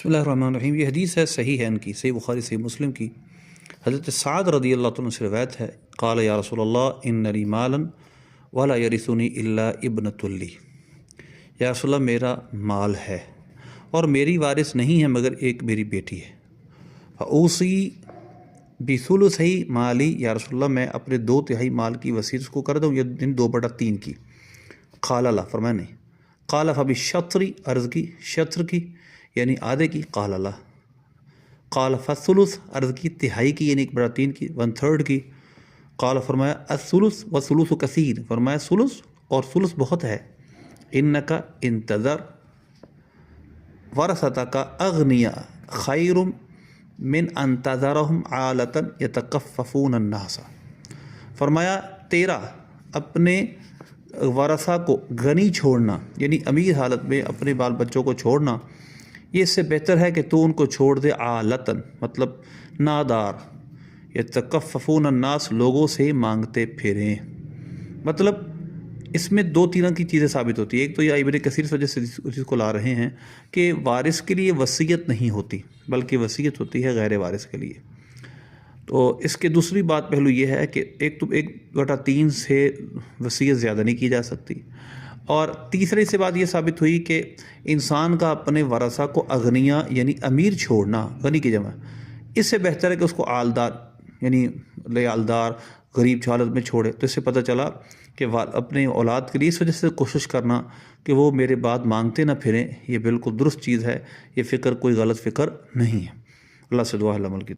بسم اللہ الرحمن الرحیم۔ یہ حدیث ہے، صحیح ہے ان کی، صحیح بخاری صحیح مسلم کی۔ حضرت سعد رضی اللہ عنہ سے روایت ہے، قال یا رسول اللہ ان لی مالا ولا یرثنی الا ابنۃ لی۔ یا رسول اللہ میرا مال ہے اور میری وارث نہیں ہے مگر ایک میری بیٹی ہے۔ فاوصی بثلثی مالی، یا رسول اللہ میں اپنے 2/3 مال کی وصیت اس کو کر دوں یا 2/3 کی؟ قال لا، فرمایا نہیں۔ قال فبالشطر، عرض کی شطر کی یعنی آدھے کی؟ قال لا۔ قال فالثلث، عرض کی تہائی کی یعنی 1/3 کی، 1/3 کی؟ قال، فرمایا الثلث والثلث کثیر، فرمایا ثلث اور ثلث بہت ہے۔ انک انتظر ورثتک اغنیاء خیر من ان تذرهم عالۃ یتکففون الناس، فرمایا تیرا اپنے ورثہ کو غنی چھوڑنا یعنی امیر حالت میں اپنے بال بچوں کو چھوڑنا، یہ اس سے بہتر ہے کہ تو ان کو چھوڑ دے عالتاً، مطلب نادار، یتکففون الناس، لوگوں سے مانگتے پھریں۔ مطلب اس میں 2 طرح کی چیزیں ثابت ہوتی ہیں۔ ایک تو یہ ابن کثیر اس وجہ سے اس کو لا رہے ہیں کہ وارث کے لیے وصیت نہیں ہوتی بلکہ وصیت ہوتی ہے غیر وارث کے لیے۔ تو اس کے دوسری بات پہلو یہ ہے کہ 1/3 سے وصیت زیادہ نہیں کی جا سکتی، اور تیسری سے بات یہ ثابت ہوئی کہ انسان کا اپنے ورثہ کو اغنیا یعنی امیر چھوڑنا، غنی کی جمع، اس سے بہتر ہے کہ اس کو آلدار یعنی لیالدار غریب حالت میں چھوڑے۔ تو اس سے پتہ چلا کہ اپنے اولاد کے لیے اس وجہ سے کوشش کرنا کہ وہ میرے بعد مانگتے نہ پھریں، یہ بالکل درست چیز ہے، یہ فکر کوئی غلط فکر نہیں ہے۔ اللہ سے دعا ہے عمل کی۔